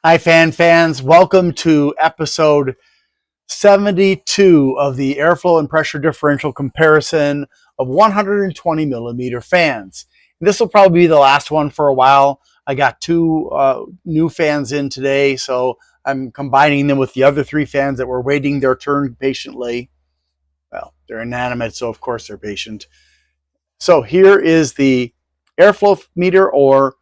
Hi, fans. Welcome to episode 72 of the airflow and pressure differential comparison of 120 millimeter fans. This will probably be the last one for a while. I got two new fans in today, so I'm combining them with the other three fans that were waiting their turn patiently. Well, they're inanimate, so of course they're patient. So here is the airflow meter, or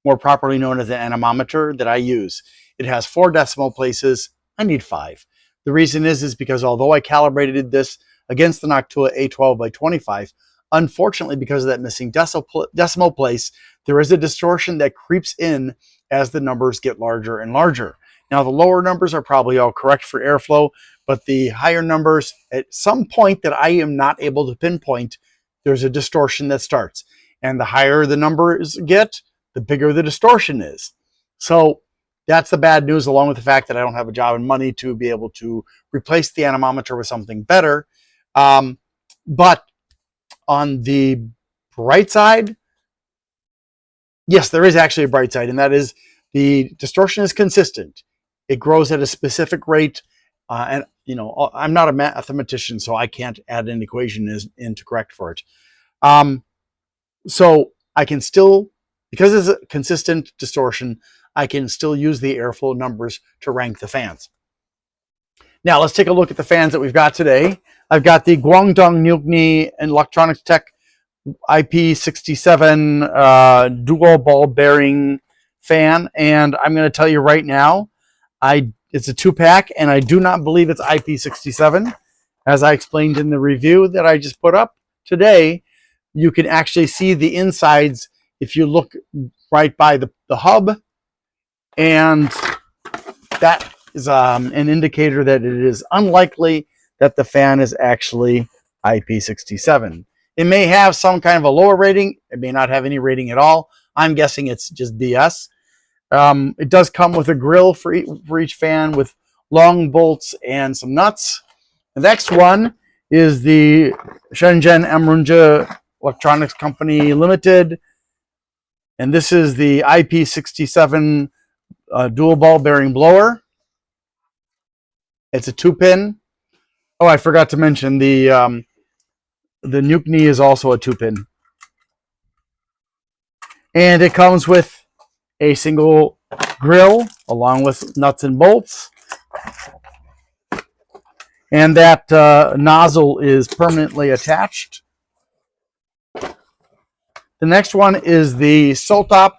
more properly known as an anemometer, that I use. It has 4 decimal places. I need 5. The reason is because although I calibrated this against the Noctua A12 by 25, unfortunately, because of that missing decimal place, there is a distortion that creeps in as the numbers get larger and larger. Now, the lower numbers are probably all correct for airflow, but the higher numbers, at some point that I am not able to pinpoint, there's a distortion that starts. And the higher the numbers get, the bigger the distortion is. So that's the bad news, along with the fact that I don't have a job and money to be able to replace the anemometer with something better. But on the bright side, yes, there is actually a bright side, and that is the distortion is consistent. It grows at a specific rate, and I'm not a mathematician, so I can't add an equation in to correct for it. So I can still, because it's a consistent distortion, I can still use the airflow numbers to rank the fans. Now let's take a look at the fans that we've got today. I've got the Guangdong Nyukni and Electronics Tech IP67 dual ball bearing fan, and I'm going to tell you right now, it's a 2-pack, and I do not believe it's IP67. As I explained in the review that I just put up today, you can actually see the insides if you look right by the hub, and that is an indicator that it is unlikely that the fan is actually IP67. It may have some kind of a lower rating. It may not have any rating at all. I'm guessing it's just BS. It does come with a grill for each fan with long bolts and some nuts. The next one is the Shenzhen Emrunja Electronics Company Limited. And this is the IP67 dual ball bearing blower. It's a 2-pin. Oh, I forgot to mention the Nyukni is also a 2-pin. And it comes with a single grill along with nuts and bolts. And that nozzle is permanently attached. The next one is the Soltop,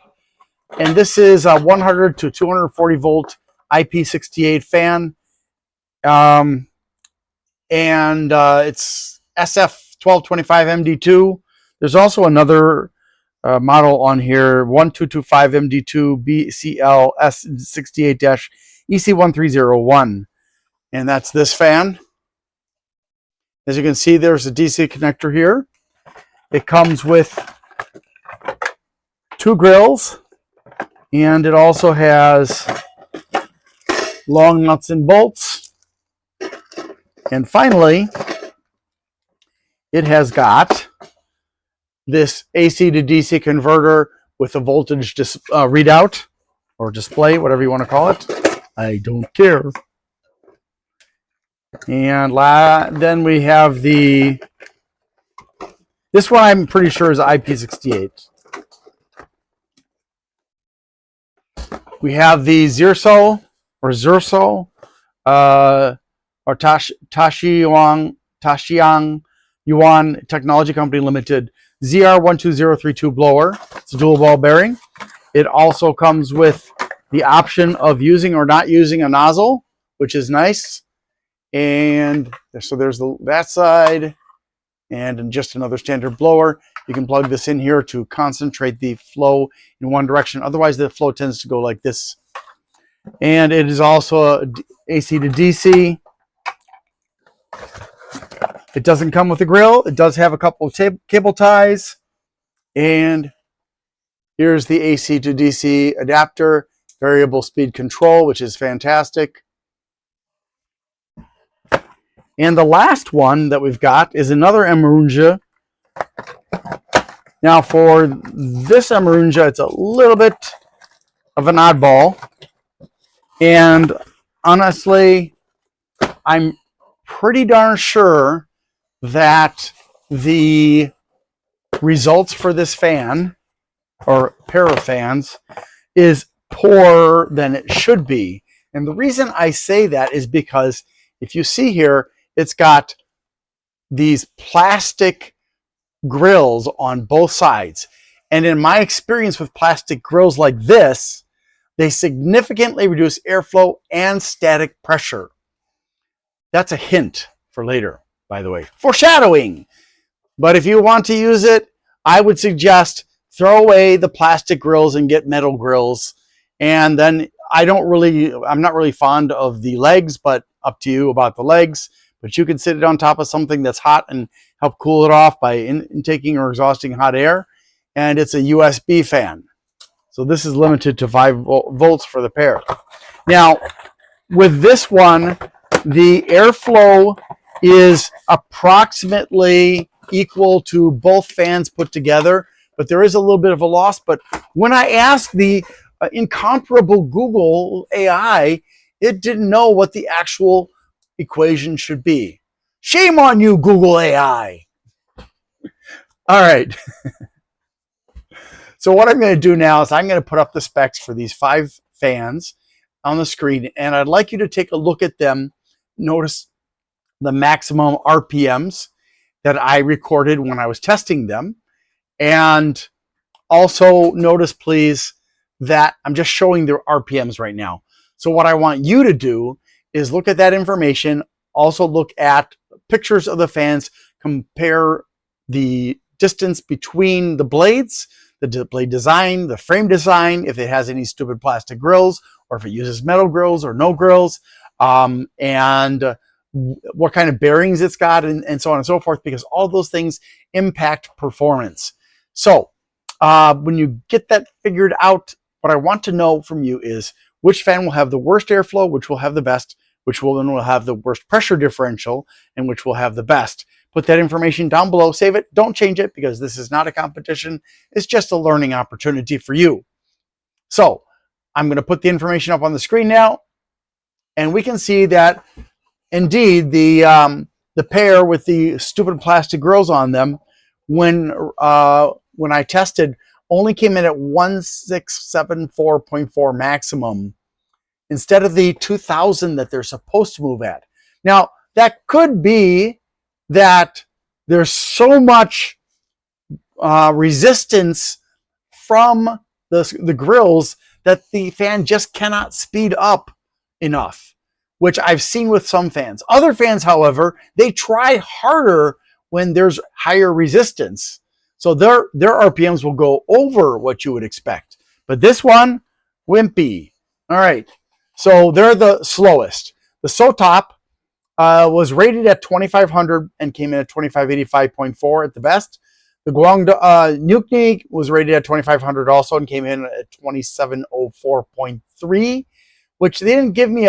and this is a 100 to 240 volt IP68 fan. It's SF1225MD2. There's also another model on here, 1225MD2 BCL-S68-EC1301. And that's this fan. As you can see, there's a DC connector here. It comes with 2 grills, and it also has long nuts and bolts. And finally, it has got this AC to DC converter with a voltage readout or display, whatever you want to call it. I don't care. And then we have this one I'm pretty sure is IP68. We have the Zirso or Tashiang Yuan Technology Company Limited ZR12032 blower. It's a dual ball bearing. It also comes with the option of using or not using a nozzle, which is nice. And so there's that side, and just another standard blower. You can plug this in here to concentrate the flow in one direction. Otherwise, the flow tends to go like this. And it is also AC to DC. It doesn't come with a grill. It does have a couple of cable ties. And here's the AC to DC adapter, variable speed control, which is fantastic. And the last one that we've got is another Emrunja. Now for this Emrunja, it's a little bit of an oddball. And honestly, I'm pretty darn sure that the results for this fan or pair of fans is poorer than it should be. And the reason I say that is because if you see here, it's got these plastic grills on both sides. And in my experience with plastic grills like this, they significantly reduce airflow and static pressure. That's a hint for later, by the way. Foreshadowing. But if you want to use it, I would suggest throw away the plastic grills and get metal grills. And then I'm not really fond of the legs, but up to you about the legs. But you can sit it on top of something that's hot and help cool it off by intaking or exhausting hot air. And it's a USB fan. So this is limited to 5 volts for the pair. Now, with this one, the airflow is approximately equal to both fans put together, but there is a little bit of a loss. But when I asked the incomparable Google AI, it didn't know what the actual equation should be. Shame on you, Google AI. All right. So what I'm going to do now is I'm going to put up the specs for these 5 fans on the screen, and I'd like you to take a look at them. Notice the maximum RPMs that I recorded when I was testing them. And also notice, please, that I'm just showing the RPMs right now. So what I want you to do is look at that information, also look at pictures of the fans, compare the distance between the blades, the blade design, the frame design, if it has any stupid plastic grills, or if it uses metal grills or no grills, and what kind of bearings it's got, and so on and so forth, because all those things impact performance. So when you get that figured out, what I want to know from you is which fan will have the worst airflow, which will have the best, which will have the worst pressure differential, and which will have the best. Put that information down below, save it, don't change it, because this is not a competition. It's just a learning opportunity for you. So I'm going to put the information up on the screen now, and we can see that indeed the pair with the stupid plastic grills on them, when I tested, only came in at 1674.4 maximum instead of the 2000 that they're supposed to move at. Now, that could be that there's so much resistance from the grills that the fan just cannot speed up enough, which I've seen with some fans. Other fans, however, they try harder when there's higher resistance. So their RPMs will go over what you would expect. But this one, wimpy. All right. So they're the slowest. The Sotop was rated at 2500 and came in at 2585.4 at the best. The Nukni was rated at 2500 also and came in at 2704.3, which they didn't give me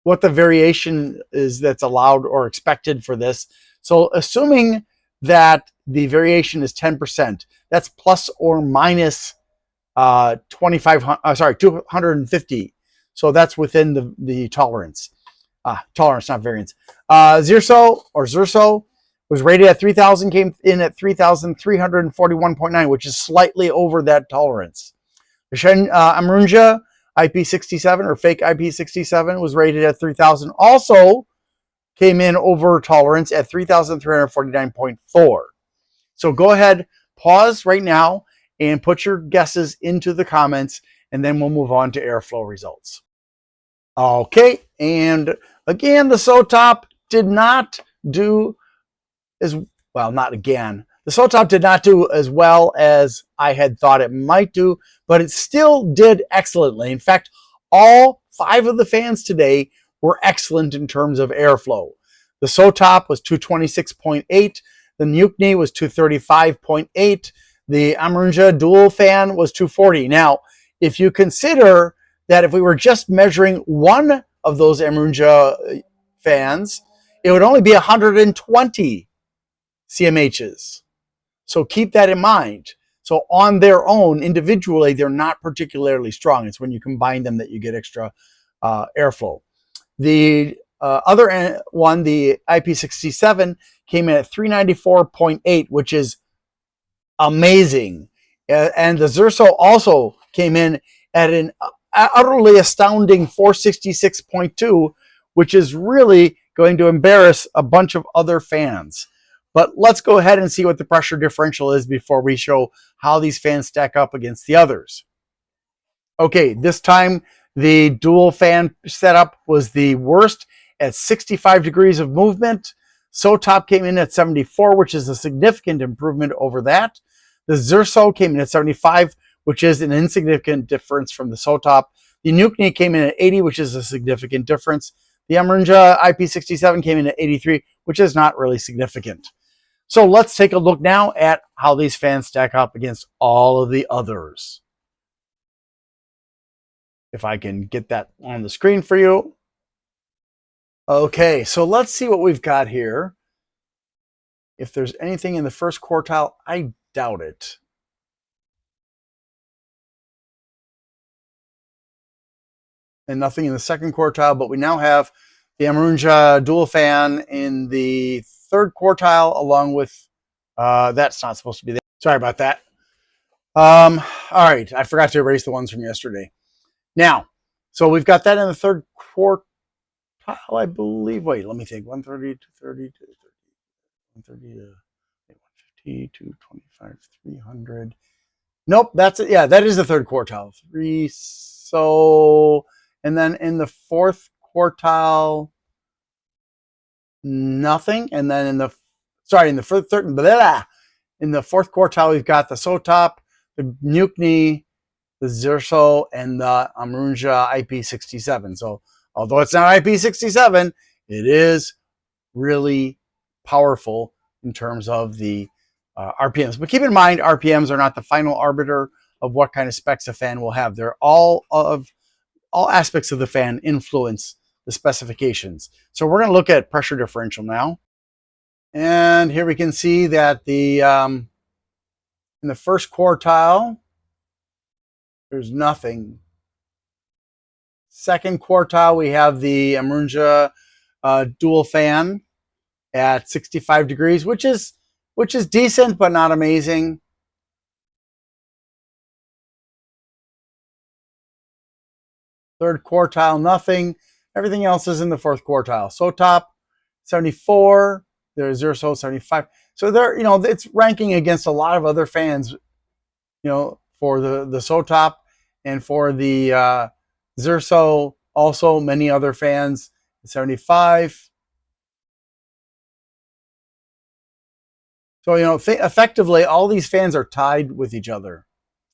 what the variation is that's allowed or expected for this. So assuming that the variation is 10%, that's plus or minus 250. So that's within the tolerance. Tolerance, not variance. Zurso was rated at 3000, came in at 3341.9, which is slightly over that tolerance. The Shen Amarunja IP67 or fake IP67 was rated at 3000, also came in over tolerance at 3349.4. So go ahead, pause right now and put your guesses into the comments, and then we'll move on to airflow results. Okay, and again, the Sotop did not do as well, not again. The Sotop did not do as well as I had thought it might do, but it still did excellently. In fact, all 5 of the fans today were excellent in terms of airflow. The Sotop was 226.8, the Nukni was 235.8, the Amarunja dual fan was 240. Now, if you consider that if we were just measuring one of those Amarunja fans, it would only be 120 CMHs. So keep that in mind. So on their own, individually, they're not particularly strong. It's when you combine them that you get extra airflow. The other one, the IP67, came in at 394.8, which is amazing. And the Zerso also came in at an utterly astounding 466.2, which is really going to embarrass a bunch of other fans. But let's go ahead and see what the pressure differential is before we show how these fans stack up against the others. Okay, this time the dual fan setup was the worst at 65 degrees of movement. SOTOP came in at 74, which is a significant improvement over that. The Zerso came in at 75, which is an insignificant difference from the SOTOP. The Nukni came in at 80, which is a significant difference. The Amarunja IP67 came in at 83, which is not really significant. So let's take a look now at how these fans stack up against all of the others. If I can get that on the screen for you. Okay, so let's see what we've got here. If there's anything in the first quartile, I doubt it. And nothing in the second quartile, but we now have the Amarunja dual fan in the third quartile, along with, that's not supposed to be there. Sorry about that. All right, I forgot to erase the ones from yesterday. Now, so we've got that in the third quartile, I believe. Wait, let me think. 130, 230, 130, 150, 225, 300. Nope, that's it. Yeah, that is the third quartile. So, and then in the fourth quartile, nothing. And then in the in the fourth quartile, we've got the SOTOP, the Nukni, the Zerso, and the Amarunja IP67. So although it's not IP67, it is really powerful in terms of the RPMs. But keep in mind, RPMs are not the final arbiter of what kind of specs a fan will have. They're all aspects of the fan influence the specifications. So we're going to look at pressure differential now. And here we can see that the in the first quartile, there's nothing. Second quartile, we have the Amarunja dual fan at 65 degrees, which is decent but not amazing. Third quartile, nothing. Everything else is in the fourth quartile. SOTOP, 74. There's Zerso, 75. So there, it's ranking against a lot of other fans, for the SOTOP and for the Zerso, also many other fans, 75. So, effectively, all these fans are tied with each other.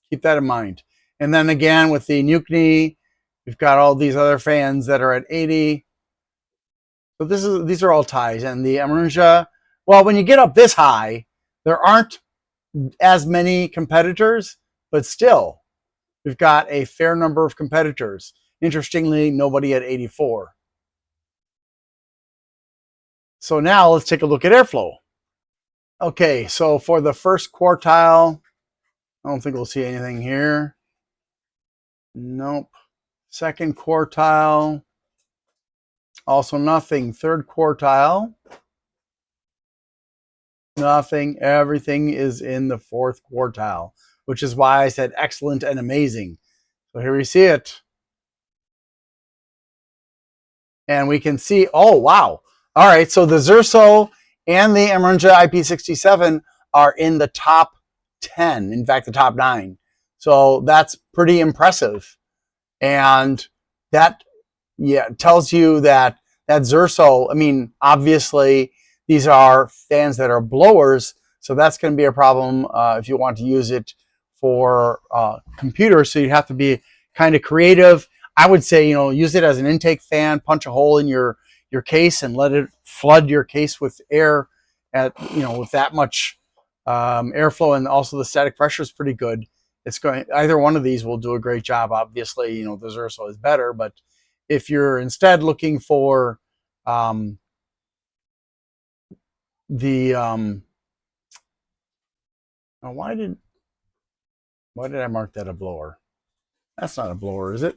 Keep that in mind. And then again, with the Nukni, we've got all these other fans that are at 80. So these are all ties. And the Amarunja, well, when you get up this high, there aren't as many competitors, but still, we've got a fair number of competitors. Interestingly, nobody at 84. So now let's take a look at airflow. Okay, so for the first quartile, I don't think we'll see anything here. Nope. Second quartile, also nothing. Third quartile, nothing. Everything is in the fourth quartile, which is why I said excellent and amazing. So here we see it. And we can see, oh, wow. All right, so the Zerso and the Amarunja IP67 are in the top 10, in fact, the top 9. So that's pretty impressive. And that, tells you that Zerso, I mean, obviously, these are fans that are blowers, so that's going to be a problem if you want to use it for computers. So you have to be kind of creative. I would say, use it as an intake fan, punch a hole in your case and let it flood your case with air at, with that much airflow, and also the static pressure is pretty good. It's going, either one of these will do a great job. Obviously, the Zerso is better, but if you're instead looking for the why did Why did I mark that a blower? That's not a blower, is it?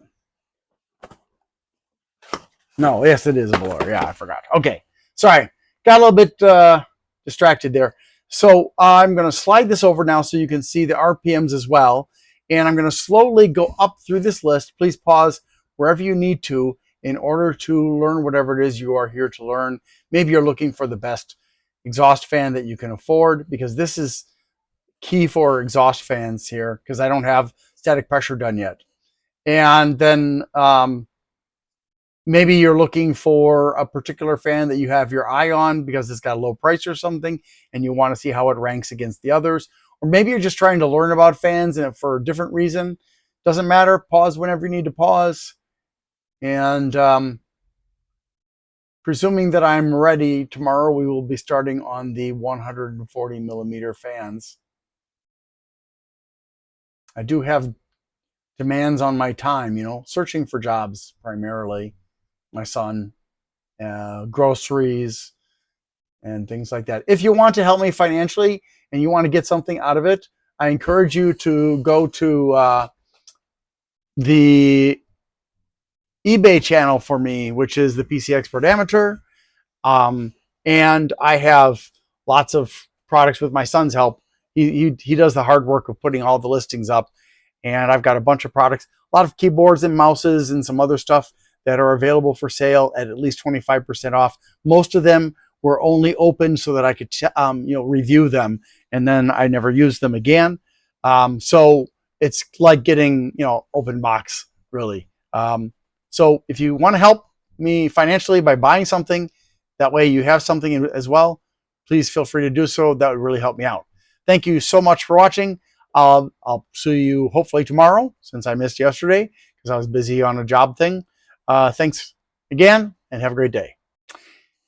No, yes, it is a blower. Yeah, I forgot. Okay, sorry. Got a little bit distracted there. So I'm going to slide this over now so you can see the RPMs as well. And I'm going to slowly go up through this list. Please pause wherever you need to in order to learn whatever it is you are here to learn. Maybe you're looking for the best exhaust fan that you can afford, because this is key for exhaust fans here, because I don't have static pressure done yet. And then maybe you're looking for a particular fan that you have your eye on because it's got a low price or something, and you want to see how it ranks against the others. Or maybe you're just trying to learn about fans and for a different reason. Doesn't matter. Pause whenever you need to pause. And presuming that I'm ready, tomorrow we will be starting on the 140 millimeter fans. I do have demands on my time, searching for jobs primarily. My son, groceries, and things like that. If you want to help me financially and you want to get something out of it, I encourage you to go to the eBay channel for me, which is the PC Expert Amateur. And I have lots of products with my son's help. He does the hard work of putting all the listings up. And I've got a bunch of products, a lot of keyboards and mouses and some other stuff that are available for sale at least 25% off. Most of them were only open so that I could, review them, and then I never used them again. So it's like getting, open box, really. So if you want to help me financially by buying something, that way you have something as well, please feel free to do so. That would really help me out. Thank you so much for watching. I'll see you hopefully tomorrow, since I missed yesterday because I was busy on a job thing. Thanks again, and have a great day.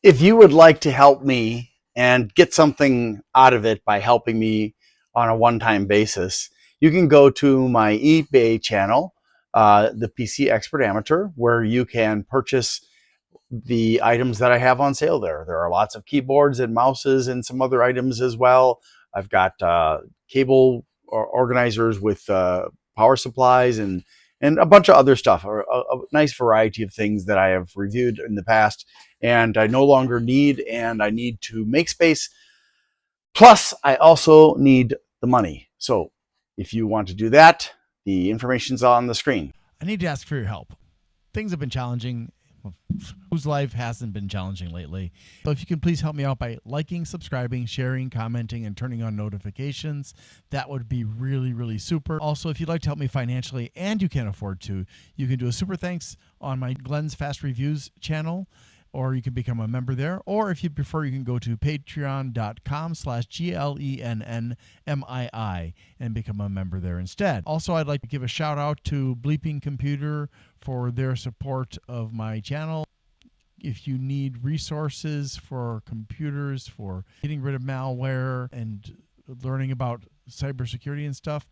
If you would like to help me and get something out of it by helping me on a one-time basis, you can go to my eBay channel, the PC Expert Amateur, where you can purchase the items that I have on sale there. There are lots of keyboards and mouses and some other items as well. I've got cable organizers with power supplies and a bunch of other stuff, or a nice variety of things that I have reviewed in the past and I no longer need, and I need to make space. Plus, I also need the money. So if you want to do that, the information's on the screen. I need to ask for your help. Things have been challenging. Whose life hasn't been challenging lately? So if you can please help me out by liking, subscribing, sharing, commenting, and turning on notifications, that would be really, really super. Also, if you'd like to help me financially and you can't afford to, you can do a super thanks on my Glenn's Fast Reviews channel, or you can become a member there. Or if you prefer, you can go to patreon.com/GLENNMII and become a member there instead. Also, I'd like to give a shout out to Bleeping Computer for their support of my channel. If you need resources for computers, for getting rid of malware and learning about cybersecurity and stuff,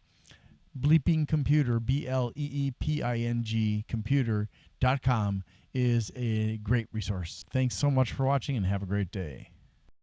Bleeping Computer, BLEEPING computer.com is a great resource. Thanks so much for watching and have a great day.